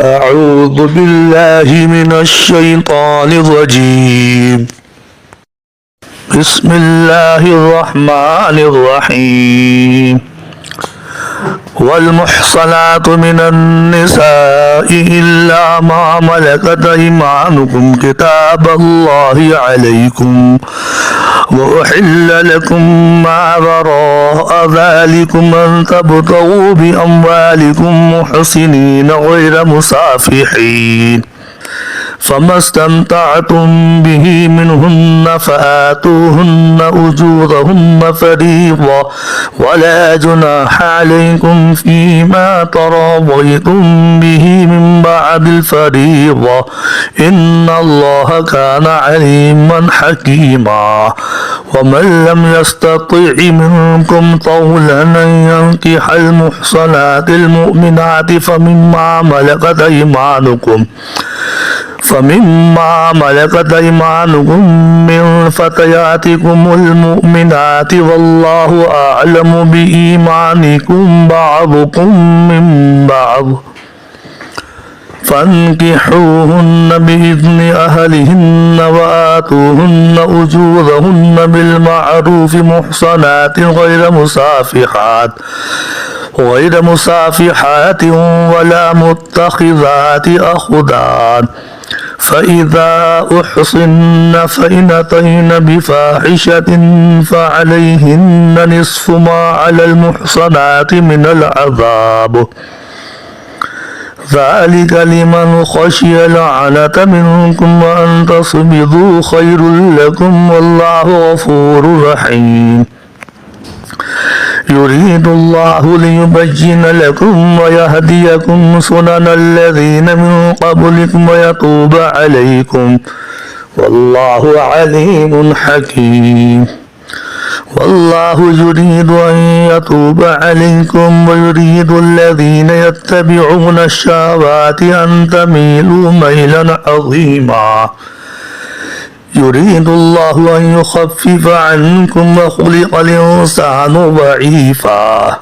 أعوذ بالله من الشيطان الرجيم. بسم الله الرحمن الرحيم. والمحصنات من النساء إلا ما ملكت أيمانكم كتاب الله عليكم وأحل لكم ما وراء ذلكم أن تبتغوا بأموالكم محصنين غير مسافحين فما استمتعتم به منهن فآتوهن أجورهن فريضة ولا جناح عليكم فيما تراضيتم به من بعد الفريضة إن الله كان عليما حكيما. ومن لم يستطع منكم طولا أن ينكح المحصنات المؤمنات فمما ملكت أيمانكم من فتياتكم المؤمنات والله أعلم بإيمانكم بعضكم من بعض فانكحوهن بإذن أهلهن وآتوهن أجورهن بالمعروف محصنات غير مسافحات ولا متخذات أخدان فإذا أحصن فإن أتين بفاحشة فعليهن نصف ما على المحصنات من العذاب ذلك لمن خشي العنة منكم وأن تصبروا خير لكم والله غفور رحيم. يريد الله ليبين لكم ويهديكم سنن الذين من قبلكم ويتوب عليكم والله عليم حكيم. والله يريد أن يتوب عليكم ويريد الذين يتبعون الشهوات أن تميلوا ميلا عظيما. يريد الله أن يخفف عنكم وخلق الإنسان ضعيفا.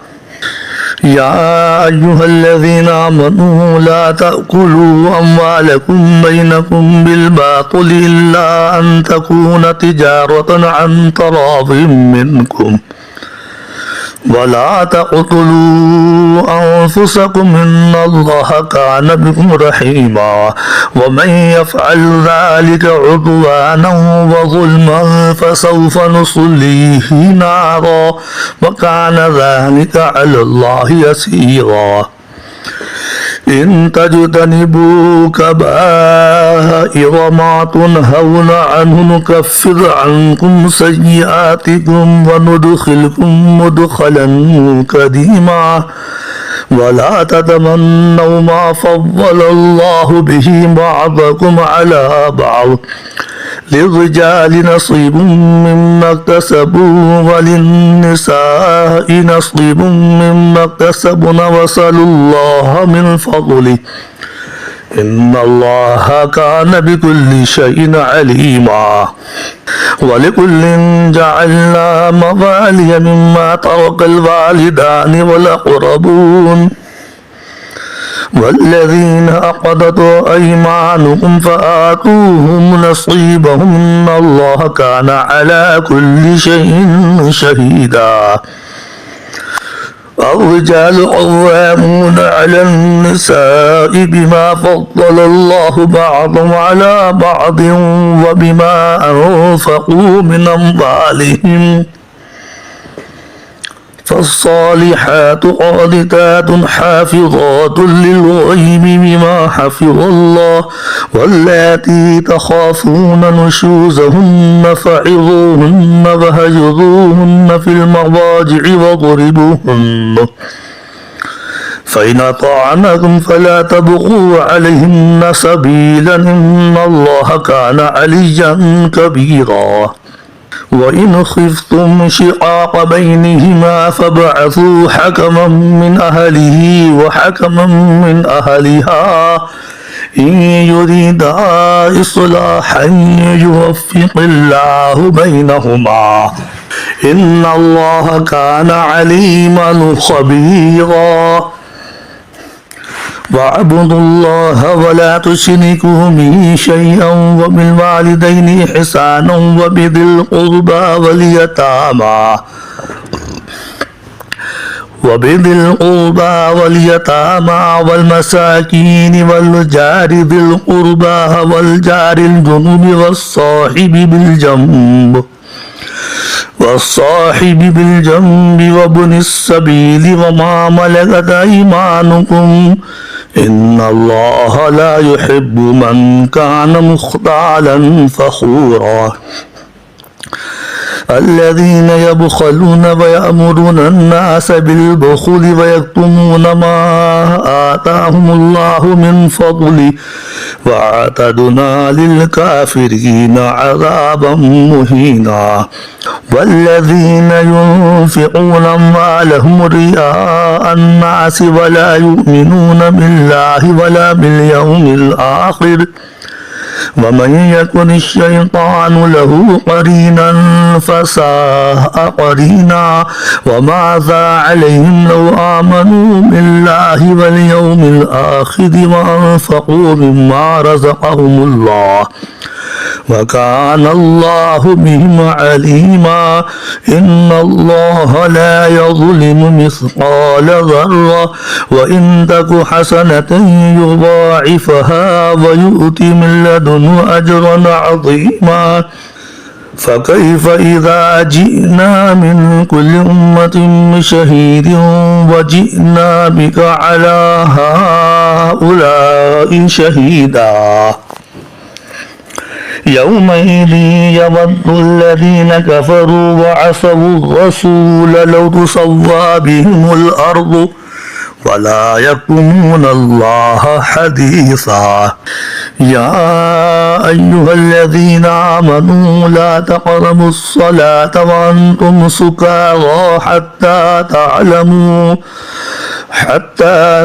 يا أيها الذين آمنوا لا تأكلوا أموالكم بينكم بالباطل إلا أن تكون تجارة عن تراض منكم ولا تقتلوا أنفسكم إن الله كان بكم رحيما. ومن يفعل ذلك عدوانا وظلما فسوف نصليه نارا وكان ذلك على الله يسيرا. إن تجتنبوا كبائر ما تنهون عنه نكفر عنكم سيئاتكم وندخلكم مدخلا كريما. ولا تتمنوا ما فضل الله به بعضكم على بعض للرجال نصيب مما اكتسبوا وللنساء نصيب مما اكتسبن واسألوا الله من فضله إن الله كان بكل شيء عليما. ولكل جعلنا موالي مما ترك الوالدان والأقربون والذين عقدت أيمانكم فآتوهم نصيبهم إن الله كان على كل شيء شهيدا. الرجال قوامون على النساء بما فضل الله بعضهم على بعض وبما أنفقوا من أموالهم فالصالحات قانتات حافظات للغيب بما حفظ الله واللاتي تخافون نشوزهن فعظوهن وهجروهن في المضاجع واضربوهن فإن أطعنكم فلا تبغوا عليهن سبيلا إن الله كان عليا كبيرا. وإن خفتم شقاق بينهما فابعثوا حكما من أهله وحكما من أهلها إن يريدا إصلاحا يوفق الله بينهما إن الله كان عليما خبيرا. واعبدوا الله ولا تشركوا به شيئا وبالوالدين إحسانا وبذي القربى واليتامى والمساكين والجار ذي القربى والجار الجنب والصاحب بالجنب وابن السبيل وما ملكت أيمانكم إن الله لا يحب من كان مختالا فخورا الذين يبخلون ويأمرون الناس بالبخل ويكتمون ما آتاهم الله من فضله وأعتدنا للكافرين عذابا مهينا والذين ينفقون أموالهم رئاء الناس ولا يؤمنون بالله ولا باليوم الآخر ومن يكن الشيطان له قرينا فساء قرينا وماذا عليهم لو آمنوا بالله واليوم الآخر وأنفقوا مما رزقهم الله وكان الله بهم عليما إن الله لا يظلم مثقال ذرة وإن تك حسنة يضاعفها ويؤت من لدنه أجرا عظيما فكيف إذا جئنا من كل أمة بشهيد وجئنا بك على هؤلاء شهيدا يومئذ يود الذين كفروا وعصوا الرسول لو تسوى بهم الأرض ولا يكتمون الله حديثا يا أيها الذين آمنوا لا تقربوا الصلاة وأنتم سكارى حتى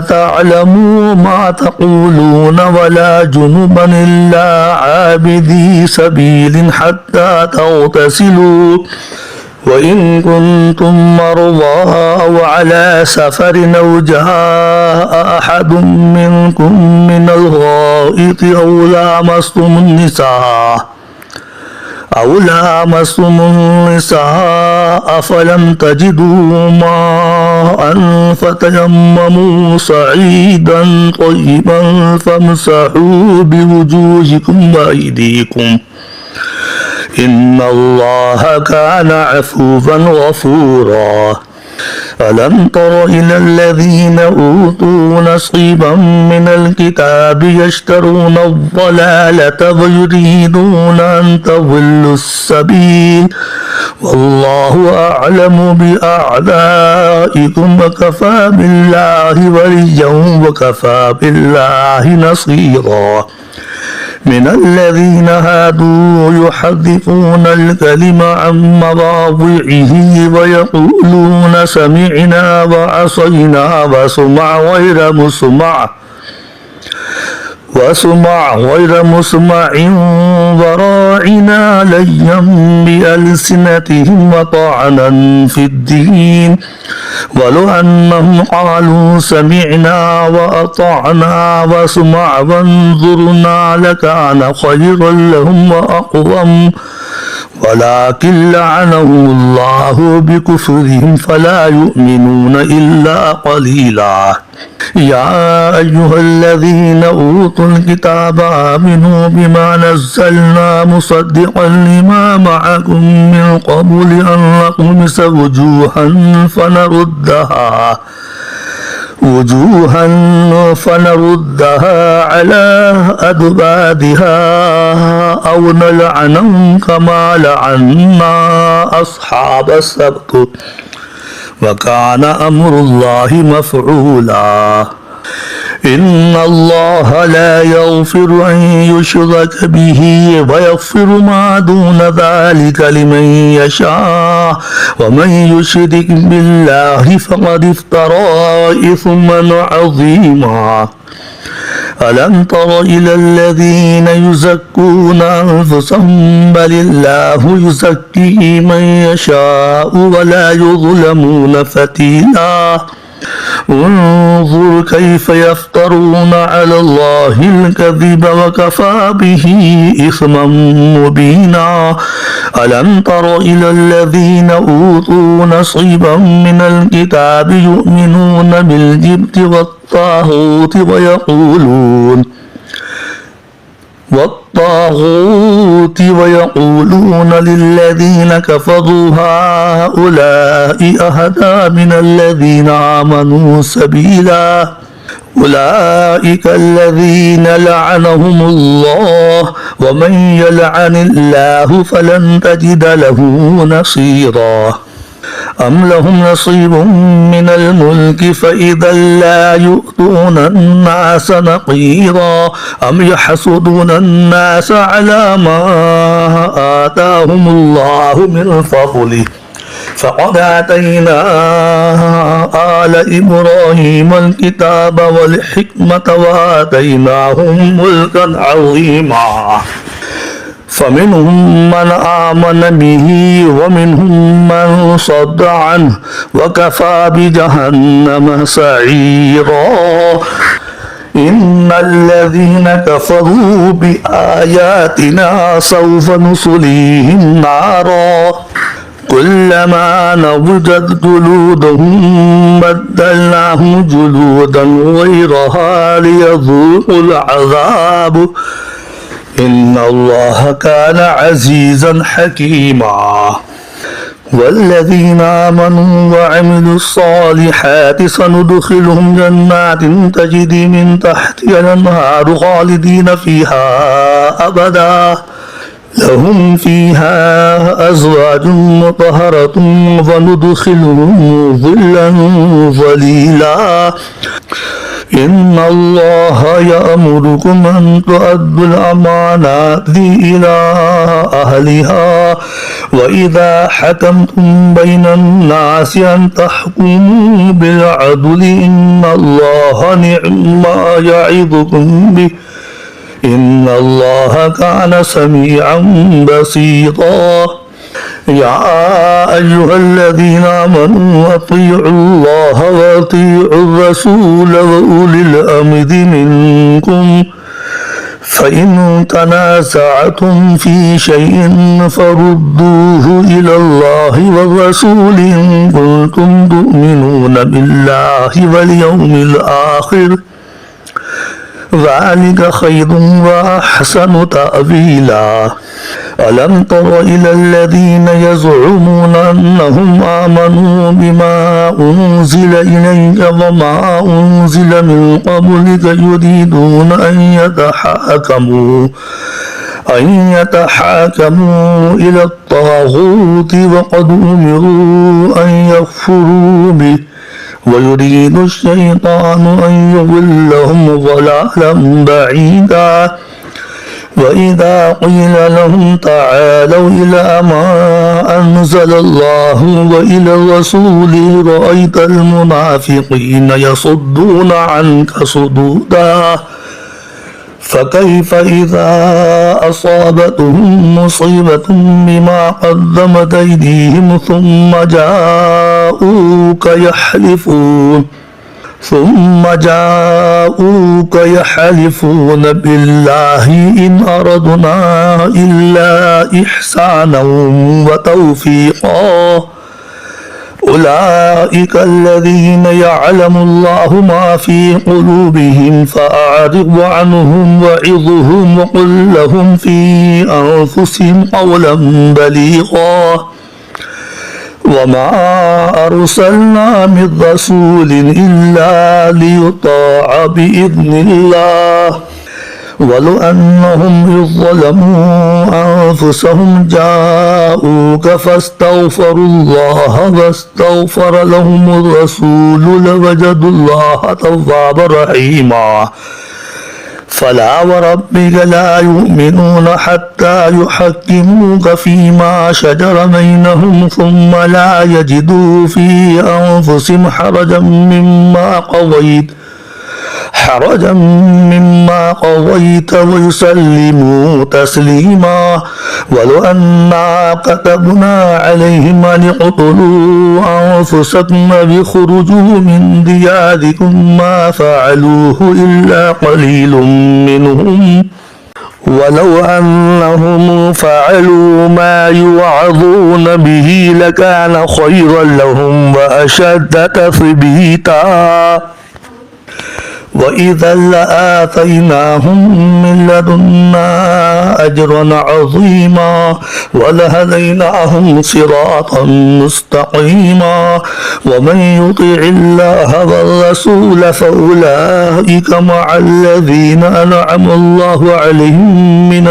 تعلموا ما تقولون ولا جنبا إلا عابدي سبيل حتى تغتسلوا وإن كنتم مرضى أو على سفر أو جاء أحد منكم من الغائط أو لامستم النساء فلم تجدوا ماء فتيمموا صعيدا طيبا فامسحوا بوجوهكم وأيديكم إن الله كان عفوا غفورا ألم تر إلى الذين أوتوا نصيبا من الكتاب يشترون الضلالة ويريدون أن تضلوا السبيل والله أعلم بأعدائكم وكفى بالله وليا وكفى بالله نصيرا من الذين هادوا يحرفون الكلم عن مواضعه ويقولون سمعنا وعصينا وسمع غير مسمع وراعنا ليا بألسنتهم وطعنا في الدين ولو أنهم قالوا سمعنا وأطعنا واسمع وانظرنا لكان خيرا لهم وأقوم ولكن لعنهم الله بكفرهم فلا يؤمنون إلا قليلا يا أيها الذين أوتوا الكتاب آمنوا بما نزلنا مصدقا لما معكم من قبل أن نطمس وجوها فنردها على أدبارها أو نلعنهم كما لعنا أصحاب السبت وكان أمر الله مفعولا إن الله لا يغفر أن يشرك به ويغفر ما دون ذلك لمن يشاء ومن يشرك بالله فقد افترى إثما عظيما ألم تر إلى الذين يزكون أنفسهم بل الله يزكي من يشاء ولا يظلمون فتيلا انظر كيف يفترون على الله الكذب وكفى به إثما مبينا ألم تر إلى الذين أوتوا نصيبا من الكتاب يؤمنون بالجبت والطاغوت ويقولون للذين كفروا هؤلاء أهدى من الذين آمنوا سبيلا أولئك الذين لعنهم الله ومن يلعن الله فلن تجد له نصيرا أم لهم نصيب من الملك فإذا لا يؤتون الناس نقيرا أم يحسدون الناس على ما آتاهم الله من فضله فقد آتينا آل إبراهيم الكتاب والحكمة وآتيناهم ملكا عظيما فمنهم من آمن به ومنهم من صد عنه وكفى بجهنم سعيرا إن الذين كفروا بآياتنا سوف نصليهم نارا كلما نضجت جلودهم بدلناهم جلودا غيرها ليذوقوا العذاب إن الله كان عزيزا حكيما والذين آمنوا وعملوا الصالحات سندخلهم جنات تجري من تحتها الأنهار خالدين فيها أبدا لهم فيها أزواج مطهرة وندخلهم ظلا ظليلا إن الله يأمركم أن تؤدوا الأمانات إلى أهلها وإذا حكمتم بين الناس أن تحكموا بالعدل إن الله نعم ما يعظكم به إن الله كان سميعا بصيرا يا أيها الذين آمنوا أطيعوا الله وأطيعوا الرسول وأولي الأمر منكم فإن تنازعتم في شيء فردوه إلى الله والرسول إن كنتم تؤمنون بالله واليوم الآخر ذلك خير وأحسن تأويلا ألم تر إلى الذين يزعمون أنهم آمنوا بما أنزل إليك وما أنزل من قبلك يريدون أن يتحاكموا إلى الطاغوت وقد أمروا أن يكفروا به ويريد الشيطان أن يضلهم ضلالا بعيدا وإذا قيل لهم تعالوا إلى ما أنزل الله وإلى الرسول رأيت المنافقين يصدون عنك صدودا فكيف إذا أصابتهم مصيبة بما قدمت أيديهم ثم جاءوك يحلفون بالله إن أردنا إلا إحسانا وتوفيقا أولئك الذين يعلم الله ما في قلوبهم فأعرض عنهم وعظهم وقل لهم في أنفسهم قولا بليغا وما أرسلنا من رسول إلا ليطاع بإذن الله ولو أنهم إذ ظلموا أنفسهم جاءوك فاستغفروا الله واستغفر لهم الرسول لوجدوا الله توابا رحيما فلا وربك لا يؤمنون حتى يحكموك فيما شجر بينهم ثم لا يجدوا في أنفسهم حرجا مما قضيت ويسلموا تسليما ولو أنا كتبنا عليهم أن اقتلوا أنفسكم بخرجوا من دياركم ما فعلوه إلا قليل منهم ولو أنهم فعلوا ما يوعظون به لكان خيرا لهم وأشد تثبيتا وإذا لآتيناهم من لدنا أجرا عظيما ولهديناهم صراطا مستقيما ومن يطع الله والرسول فأولئك مع الذين أنعم الله عليهم من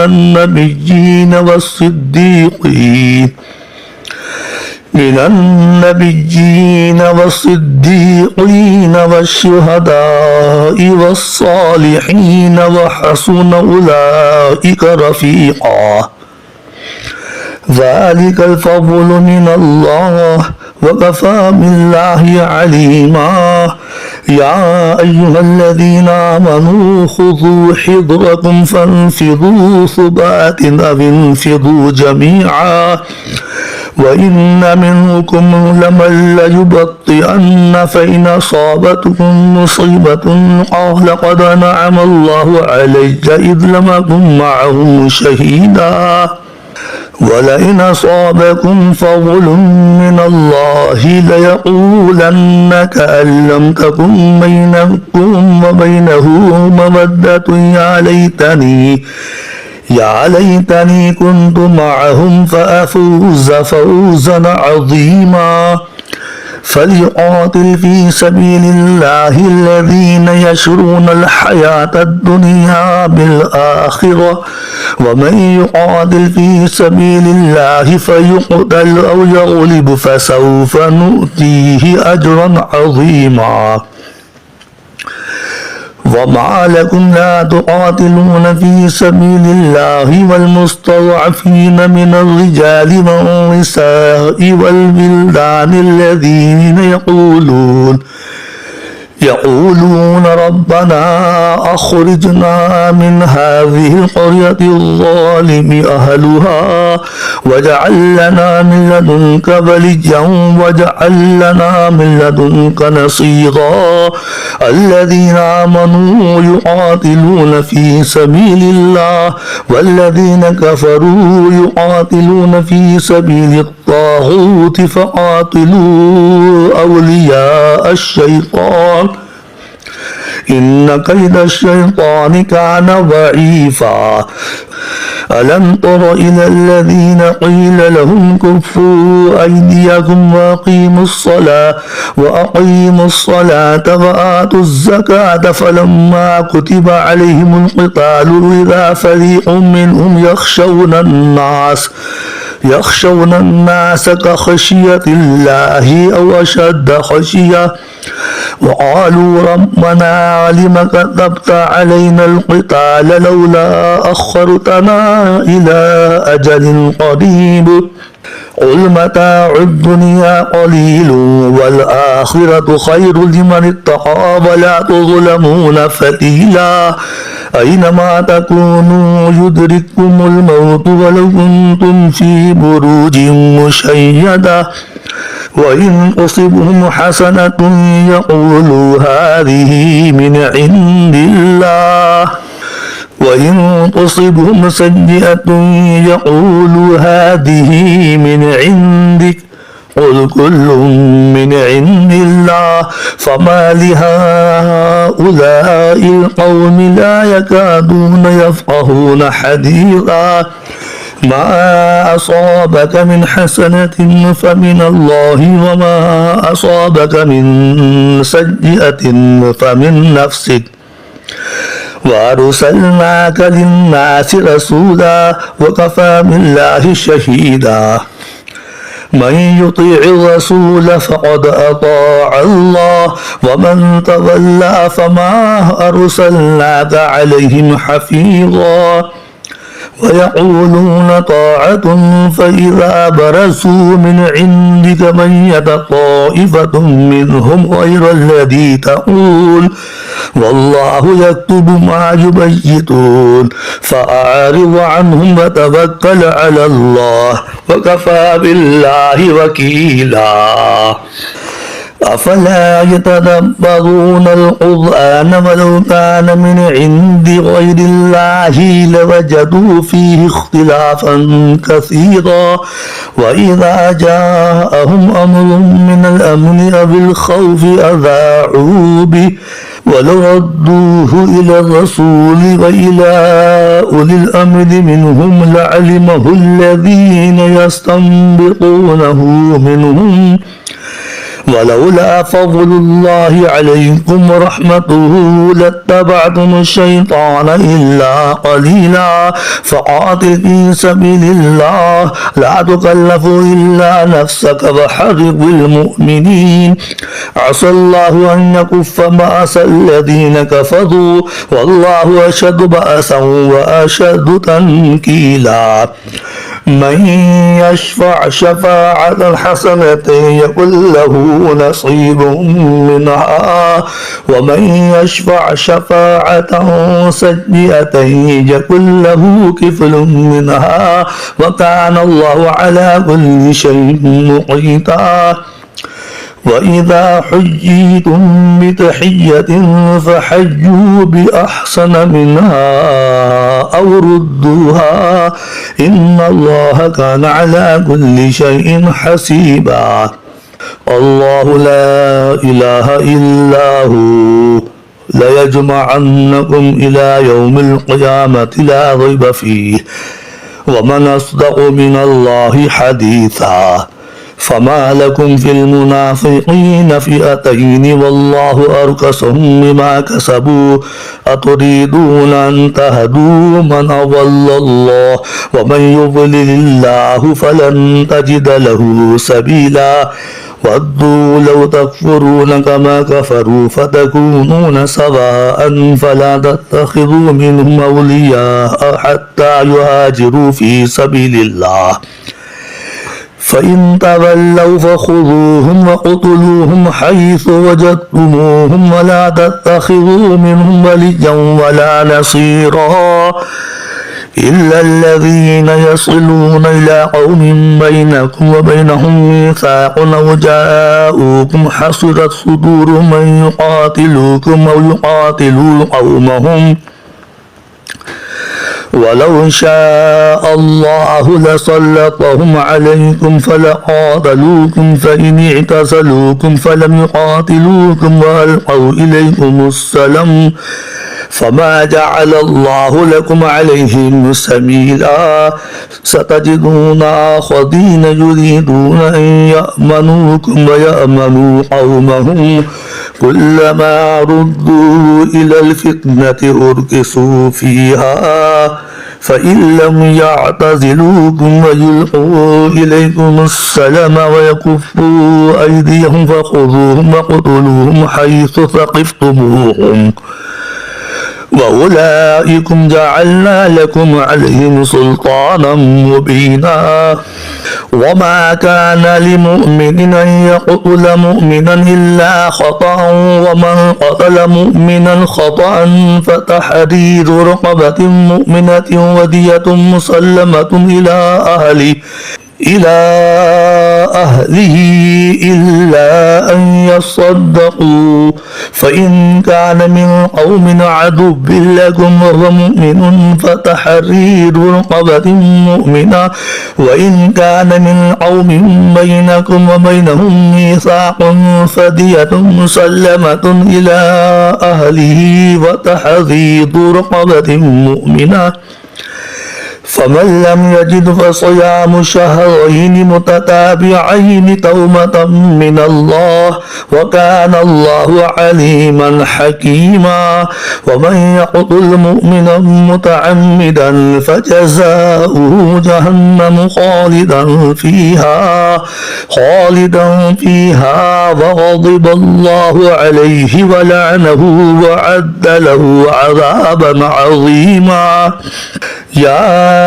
النبيين والصديقين والشهداء والصالحين وحسن أولئك رفيقا ذلك الفضل من الله وكفى بالله عليما يا أيها الذين آمنوا خذوا حذركم فانفذوا ثبات أو انفذوا جميعا وإن منكم لمن ليبطئن فإن أصابتكم مصيبة قال قد أنعم الله علي إذ لم أكن معهم شهيدا ولئن أصابكم فضل من الله ليقولن كأن لم تكن بينكم وبينه مودة يا ليتني كنت معهم فأفوز فوزا عظيما فليقاتل في سبيل الله الذين يشرون الحياة الدنيا بالآخرة ومن يقاتل في سبيل الله فيقتل أو يغلب فسوف نؤتيه أجرا عظيما وما لكم لا تقاتلون في سبيل الله والمستضعفين من الرجال والنساء والولدان الذين يقولون ربنا أخرجنا من هذه القرية الظالم أهلها واجعل لنا من لدنك وليا واجعل لنا من لدنك نصيرا الذين آمنوا يقاتلون في سبيل الله والذين كفروا يقاتلون في سبيل الطاغوت فقاتلوا أولياء الشيطان إن كيد الشيطان كان ضعيفا ألم تر إلى الذين قيل لهم كفوا أيديكم وأقيموا الصلاة وآتوا الزكاة فلما كتب عليهم القتال إذا فريق منهم يخشون الناس كخشية الله أو أشد خشية وقالوا ربنا علم كتبت علينا القتال لولا أخرتنا إلى أجل قريب قل متاع الدنيا قليل والآخرة خير لمن اتقى ولا تظلمون فتيلا أينما تكونوا يدرككم الموت ولو كنتم في بروج مشيدة وإن تصبهم حسنة يقولوا هذه من عند الله وإن تصبهم سيئة يقولوا هذه من عندك قل كل من عند الله فما لهؤلاء القوم لا يكادون يفقهون حديثا ما أصابك من حسنة فمن الله وما أصابك من سيئة فمن نفسك وأرسلناك للناس رسولا وكفى بالله شهيدا من يطيع الرسول فقد أطاع الله ومن تولى فما أرسلناك عليهم حفيظا ويقولون طاعة فإذا برزوا من عندك بيت طائفة منهم غير الذي تقول والله يكتب ما يبيتون فأعرض عنهم وتوكل على الله وكفى بالله وكيلا أفلا يتدبرون القرآن ولو كان من عند غير الله لوجدوا فيه اختلافا كثيرا وإذا جاءهم أمر من الأمن أو الخوف أذاعوا به ولو ردوه إلى الرسول وإلى أولي الأمر منهم لعلمه الذين يستنبطونه منهم ولولا فضل الله عليكم ورحمته لاتبعتم الشيطان إلا قليلا فقاتل في سبيل الله لا تكلف إلا نفسك وحرض المؤمنين عسى الله أن يكف بأس الذين كفروا والله أشد بأسا وأشد تنكيلا من يشفع شفاعة حسنة يكن له نصيب منها ومن يشفع شفاعة سيئة يكن له كفل منها وكان الله على كل شيء محيطا وإذا حييتم بتحية فحيوا بأحسن منها أو ردوها إن الله كان على كل شيء حسيبا الله لا إله إلا هو ليجمعنكم إلى يوم القيامة لا ريب فيه ومن أصدق من الله حديثا فما لكم في المنافقين فئتين والله أركسهم بما كسبوا أتريدون أن تهدوا من أضل الله ومن يضلل الله فلن تجد له سبيلا ودوا لو تكفرون كما كفروا فتكونون سواء فلا تتخذوا منهم أولياء حتى يهاجروا في سبيل الله فإن تولوا فخذوهم وقتلوهم حيث وجدتموهم ولا تتخذوا منهم وليا ولا نصيرا إلا الذين يصلون إلى قوم بينكم وبينهم ميثاق أو جاءوكم حصرت صدورهم من يقاتلوكم أو يقاتلوا قومهم ولو شاء الله لسلطهم عليكم فلقاتلوكم فإن اعتزلوكم فلم يقاتلوكم وألقوا إليكم السلام فما جعل الله لكم عليهم سبيلا ستجدون آخرين يريدون أن يأمنوكم ويأمنوا قومهم كلما ردوا إلى الفتنة أركسوا فيها فإن لم يعتزلوكم ويلقوا إليكم السلام ويكفوا أيديهم فخذوهم وقتلوهم حيث ثقفتموهم وأولئكم جعلنا لكم عليهم سلطانا مبينا وما كان لمؤمن أن يقتل مؤمنا إلا خطأ ومن قتل مؤمنا خطأ فتحرير رقبة مؤمنة ودية مسلمة إلى أهله إلا أن يصدقوا فإن كان من قوم عدو لكم ومؤمن فتحرير رقبة مؤمنة وإن كان من قوم بينكم وبينهم ميثاق فدية مسلمة إلى أهله وتحرير رقبة مؤمنة فمن لم يجد فصيام شهرين متتابعين توبة من الله وكان الله عليما حكيما ومن يقتل مؤمنا متعمدا فجزاؤه جهنم خالدا فيها وغضب الله عليه ولعنه وعد له عذابا عظيما يا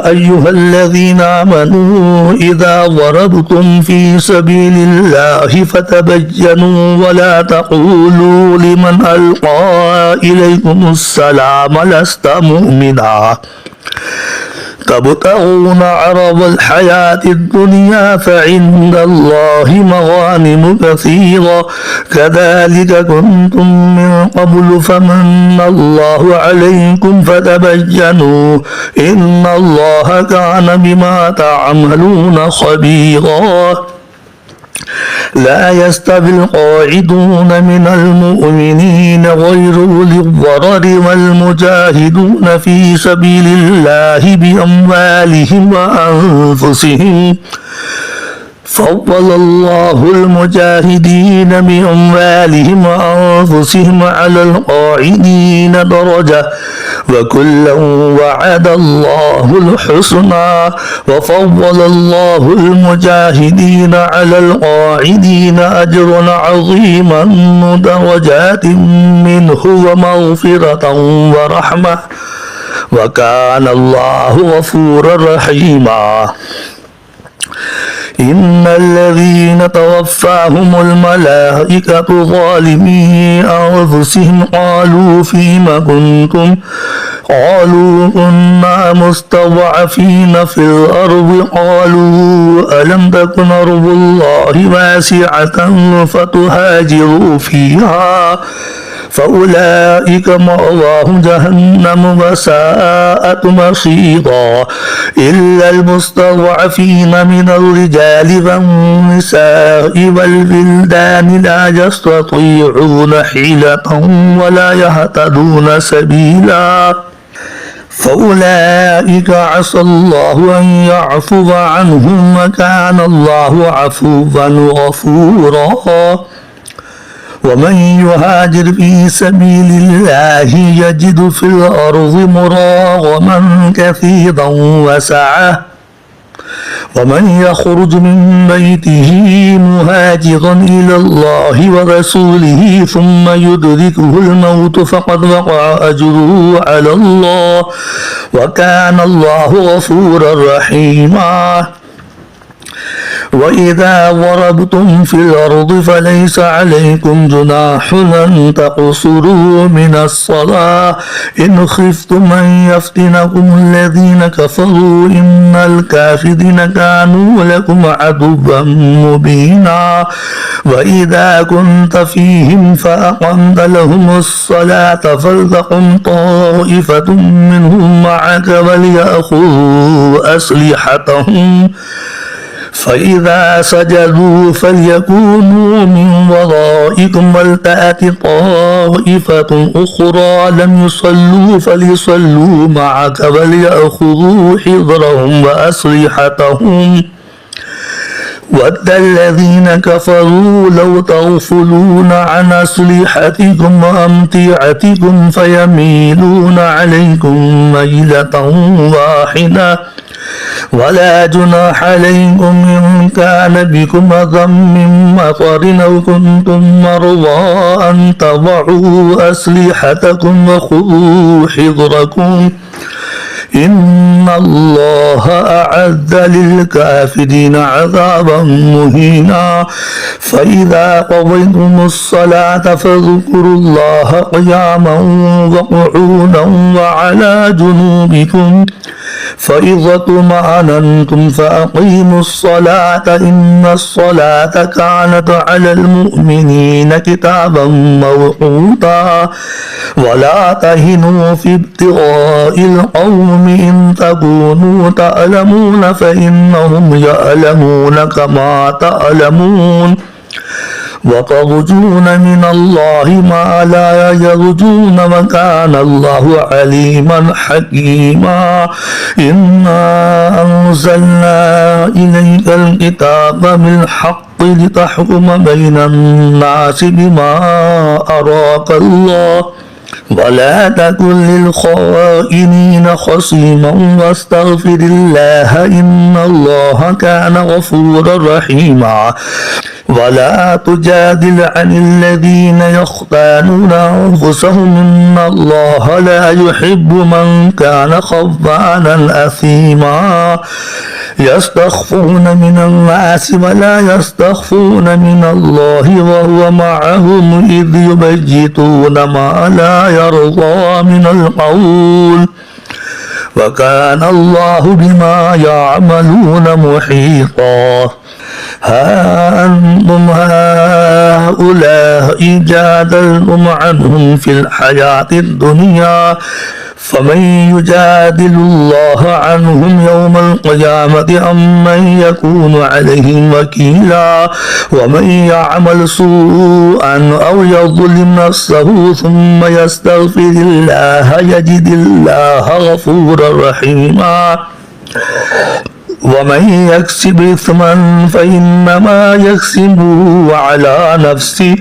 أيها الذين آمنوا إذا ضربتم في سبيل الله فتبينوا ولا تقولوا لمن ألقى إليكم السلام لست مؤمنا تبتغون عرض الحياة الدنيا فعند الله مغانم كثيرة كذلك كنتم من قبل فمن الله عليكم فتبينوا إن الله كان بما تعملون خبيرا لا يستوي القاعدون من المؤمنين غير أولي الضرر والمجاهدون في سبيل الله بأموالهم وأنفسهم فضل الله المجاهدين بأموالهم وأنفسهم على القاعدين درجة وكلا وعد الله الحسنى وفضل الله المجاهدين على القاعدين أجرا عظيما درجات منه ومغفرة ورحمة وكان الله غفورا رحيما إن الذين توفاهم الملائكة ظالمي أنفسهم قالوا فيم كنتم قالوا كنا مستضعفين في الأرض قالوا ألم تكن أرض الله واسعة فتهاجروا فيها فأولئك مأواهم جهنم وساءت مصيرا إلا المستضعفين من الرجال والنساء والولدان لا يستطيعون حيلة ولا يهتدون سبيلا فأولئك عسى الله أن يعفو عنهم وكان الله عفوا غفورا ومن يهاجر في سبيل الله يجد في الأرض مراغما كثيرا وسعة ومن يخرج من بيته مهاجرا إلى الله ورسوله ثم يدركه الموت فقد وقع أجره على الله وكان الله غفورا رحيما وإذا ضربتم في الأرض فليس عليكم جناح أن تقصروا من الصلاة إن خفتم أن يفتنكم الذين كفروا إن الكافرين كانوا لكم عدوا مبينا وإذا كنت فيهم فأقمت لهم الصلاة فلتقم طائفة منهم معك وليأخذوا أسلحتهم فإذا سجدوا فليكونوا من ورائكم ولتأت طائفة أخرى لم يصلوا فليصلوا معك وليأخذوا حذرهم وأسلحتهم ود الذين كفروا لو تغفلون عن أسلحتكم وأمتعتكم فيميلون عليكم ميلة واحدة ولا جناح عليكم إن كان بكم أذى من مطر أو كنتم مرضى أن تضعوا أسلحتكم وخذوا حذركم إن الله أعد للكافرين عذابا مهينا فإذا قضيتم الصلاة فاذكروا الله قياما وقعودا وعلى جنوبكم فإذا اطمأننتم فأقيموا الصلاة إن الصلاة كانت على المؤمنين كتابا موقوتا ولا تهنوا في ابتغاء القوم إن تكونوا تألمون فإنهم يألمون كما تألمون وترجون من الله ما لا يرجون وكان الله عليما حكيما إنا أنزلنا إليك الكتاب بالحق لتحكم بين الناس بما أراك الله ولا تكن للخائنين خصيما واستغفر الله إن الله كان غفورا رحيما ولا تجادل عن الذين يختانون أنفسهم إن الله لا يحب من كان خوانا أثيما يستخفون من الناس ولا يستخفون من الله وهو معهم إذ يبيتون ما لا يرضى من القول وكان الله بما يعملون محيطا ها أنتم هؤلاء جادلتم عنهم في الحياة الدنيا فمن يجادل الله عنهم يوم القيامة أم من يكون عليهم وكيلا ومن يعمل سوءا أو يظلم نفسه ثم يستغفر الله يجد الله غفورا رحيما ومن يكسب إثما فإنما يكسبه على نفسه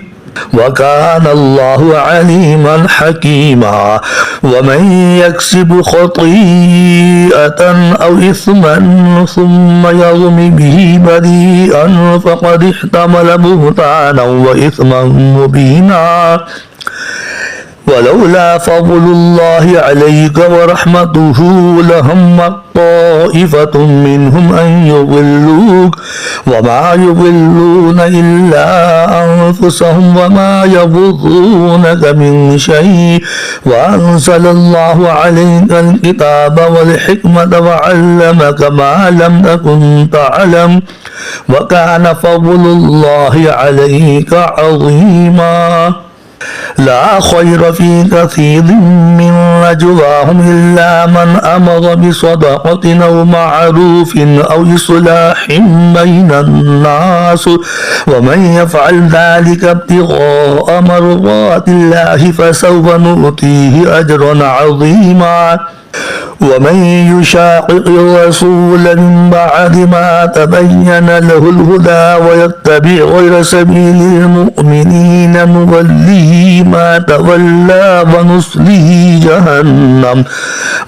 وكان الله عليما حكيما ومن يكسب خطيئة أو إثما ثم يرم به بريئا فقد احتمل بهتانا وإثما مبينا ولولا فضل الله عليك ورحمته لهم طائفة منهم أن يضلوك وما يضلون إلا أنفسهم وما يضرونك من شيء وأنزل الله عليك الكتاب والحكمة وعلمك ما لم تكن تعلم وكان فضل الله عليك عظيما لا خير في كثير من نجواهم إلا من أمر بصدقة أو معروف أو إصلاح بين الناس ومن يفعل ذلك ابتغاء مرضات الله فسوف نؤتيه أجرا عظيما ومن يشاقق الرسول من بعد ما تبين له الهدى ويتبع غير سبيل المؤمنين نوليه ما تولى ونصله جهنم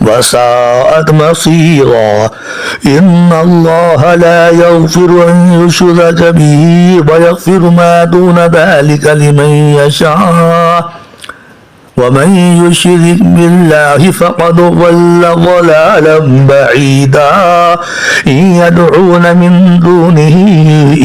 وساءت مصيرا إن الله لا يغفر أن يشرك به ويغفر ما دون ذلك لمن يشاء ومن يشرك بالله فقد ضل ضلالا بعيدا إن يدعون من دونه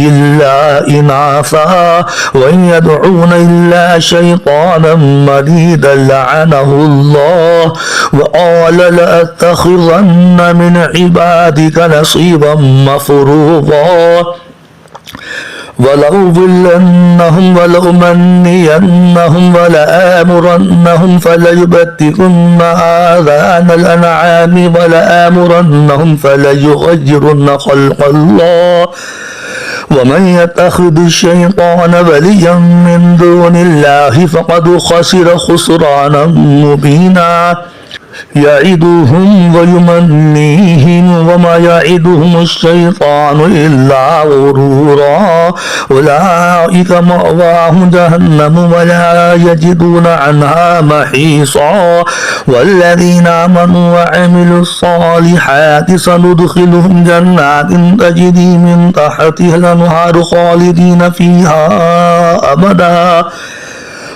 إلا إناثا وإن يدعون إلا شيطانا مريدا لعنه الله وقال لأتخذن من عبادك نصيبا مفروضا ولأضلنهم ولأمنينهم ولآمرنهم فليبتكن آذان الأنعام ولآمرنهم فليغيرن خلق الله ومن يتخذ الشيطان وليا من دون الله فقد خسر خسرانا مبينا يعدهم ويمنيهم وما يعدهم الشيطان إلا غرورا أولئك مأواهم جهنم ولا يجدون عنها محيصا والذين آمنوا وعملوا الصالحات سندخلهم جنات تجري من تحتها الأنهار خالدين فيها أبدا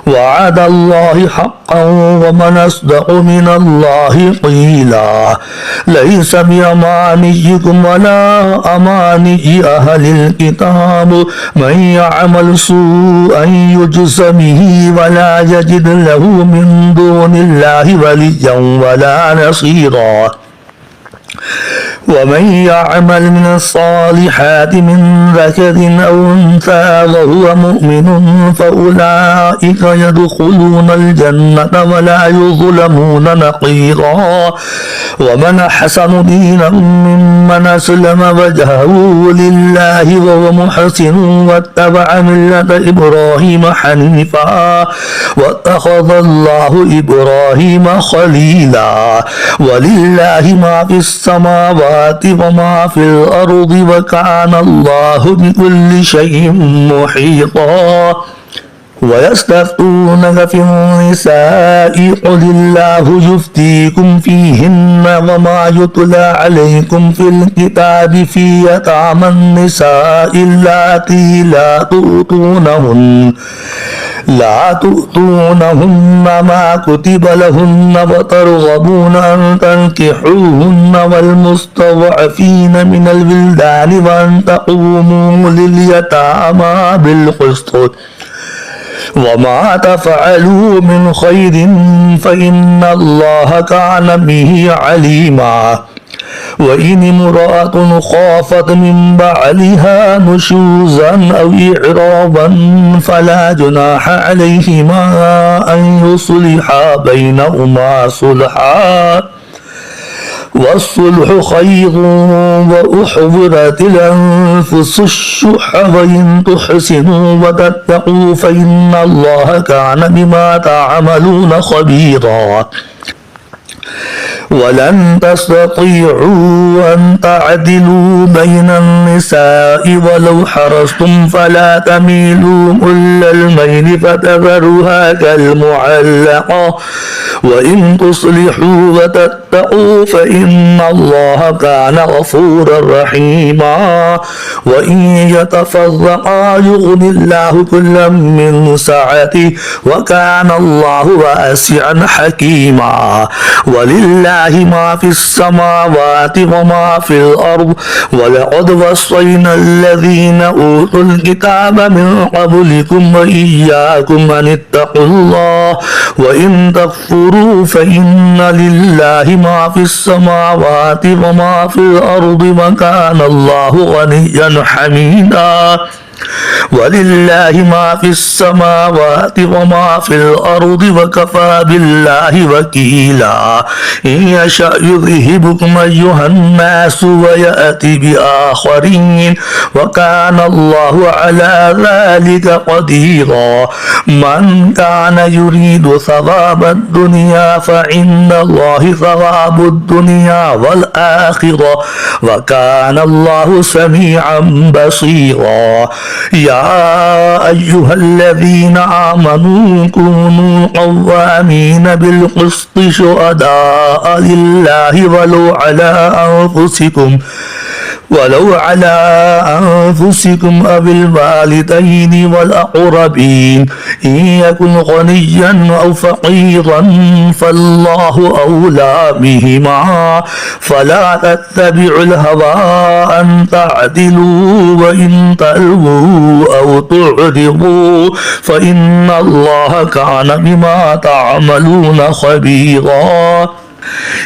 وعد الله حقا ومن أصدق من الله قيلا ليس بأمانيكم ولا أماني أهل الكتاب من يعمل سوءا يجز به ولا يجد له من دون الله وليا ولا نصيرا ومن يعمل من الصالحات من ذكر أو أنثى وهو مؤمن فأولئك يدخلون الجنة ولا يظلمون نقيرا ومن أحسن دينا ممن أسلم وجهه لله وهو محسن واتبع ملة إبراهيم حنيفا واتخذ الله إبراهيم خليلا ولله ما في السماوات وما في الأرض وكان الله بكل شيء محيطا ويستفتونك في النساء قل الله يفتيكم فيهن وما يتلى عليكم في الكتاب في يتامى النساء اللاتي لا تؤتونهن ما كتب لهن وترغبون أن تنكحوهن والمستضعفين من الولدان وأن تقوموا لليتامى بالقسط وما تفعلوا من خير فإن الله كان به عليما وإن امرأة خافت من بعلها نشوزا أو إعراضا فلا جناح عليهما أن يصلحا بينهما صلحا والصلح خير وأحضرت الأنفس الشح وإن تحسنوا وتتقوا فإن الله كان بما تعملون خبيرا ولن تستطيعوا أن تعدلوا بين النساء ولو حرصتم فلا تميلوا كل الميل فتذروها كالمعلقة وإن تصلحوا وتتقوا فإن الله كان غفورا رحيما وإن يتفرقا يغني الله كلا من سعته وكان الله واسعا حكيما ولله ما في السماوات وما في الأرض ولقد وصينا الذين أوتوا الكتاب من قبلكم وإياكم أن اتقوا الله وإن تكفروا فإن لله ما في السماوات وما في الأرض وكان الله غنيا حميدا ولله ما في السماوات وما في الأرض وكفى بالله وكيلا إن يشأ يذهبكم أيها الناس ويأتي بآخرين وكان الله على ذلك قديرا من كان يريد ثواب الدنيا فعند الله ثواب الدنيا والآخرة وكان الله سميعا بصيرا يا أيها الذين آمنوا كونوا قوامين بالقسط شهداء لله ولو على أنفسكم أو الوالدين والأقربين إن يكن غنيا أو فقيرا فالله أولى بهما فلا تتبعوا الهوى أن تعدلوا وإن تلووا أو تعرضوا فإن الله كان بما تعملون خبيرا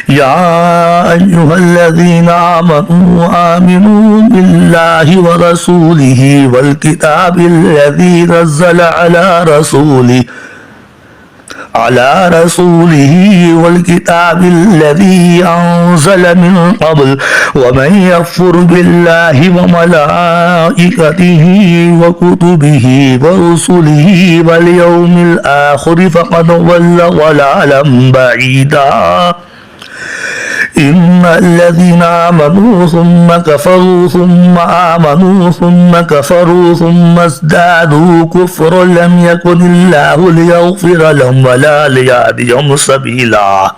يا أيها الذين آمنوا بالله ورسوله والكتاب الذي نزل على رسوله والكتاب الذي أنزل من قبل ومن يكفر بالله وملائكته وكتبه ورسله واليوم الآخر فقد ضل ضلالا بعيدا إن الذين آمنوا ثم كفروا ثم آمنوا ثم كفروا ثم ازدادوا كفرا لم يكن الله ليغفر لهم ولا ليهديهم سبيلا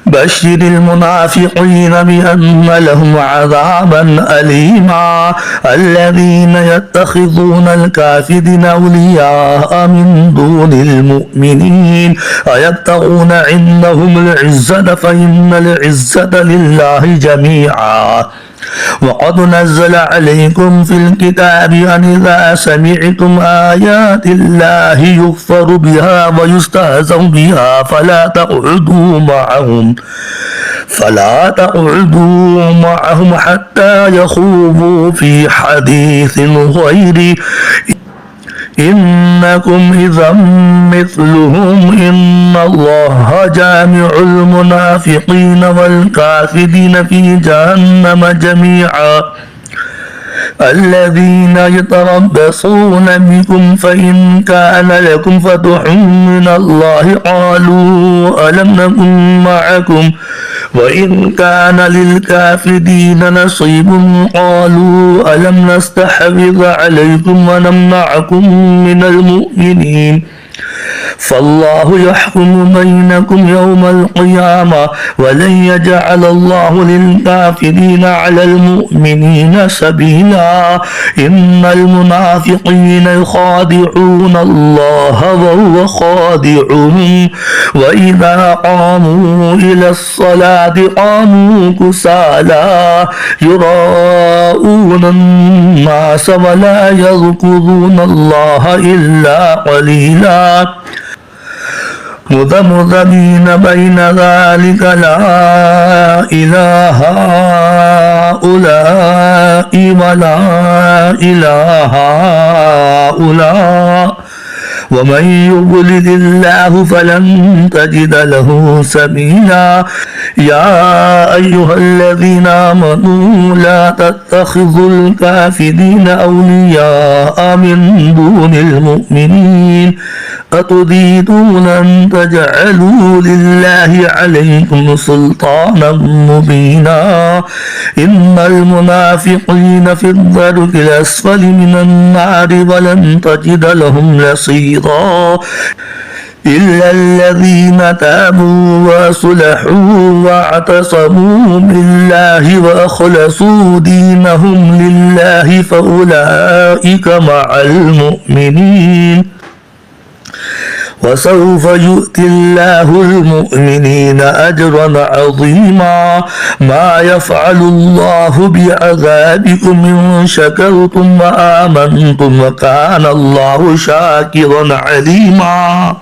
بشر المنافقين بأن لهم عذابا أليما الذين يتخذون الكافرين أولياء من دون المؤمنين أيبتغون عندهم العزة فإن العزة لله جميعا وقد نزل عليكم في الكتاب أن إذا سمعتم آيات الله يكفر بها ويستهزأ بها فلا تقعدوا معهم حتى يخوضوا في حديث غيره إنكم إذا مثلهم إن الله جامع المنافقين والكافرين في جهنم جميعا الذين يتربصون بكم فإن كان لكم فتح من الله قالوا ألم نكن معكم وإن كان للكافرين نصيب قالوا ألم نستحوذ عليكم ونمنعكم من المؤمنين فالله يحكم بينكم يوم القيامة ولن يجعل الله للكافرين على المؤمنين سبيلا إن المنافقين يخادعون الله وهو خادعهم وإذا قاموا إلى الصلاة قاموا كسالى يراءون الناس ولا يذكرون الله إلا قليلا مذبذبين بين ذلك لا إله هؤلاء ولا إله هؤلاء ومن يضلل الله فلن تجد له سبيلا يا أيها الذين آمنوا لا تتخذوا الكافرين أولياء من دون المؤمنين أتريدون أن تجعلوا لله عليكم سلطانا مبينا إن المنافقين في الدرك الأسفل من النار ولن تجد لهم نصيرا إلا الذين تابوا وصلحوا واعتصموا بالله وأخلصوا دينهم لله فأولئك مع المؤمنين وسوف يؤتي الله المؤمنين أجرا عظيما ما يفعل الله بعذابكم إن شكرتم وآمنتم وكان الله شاكرا عليما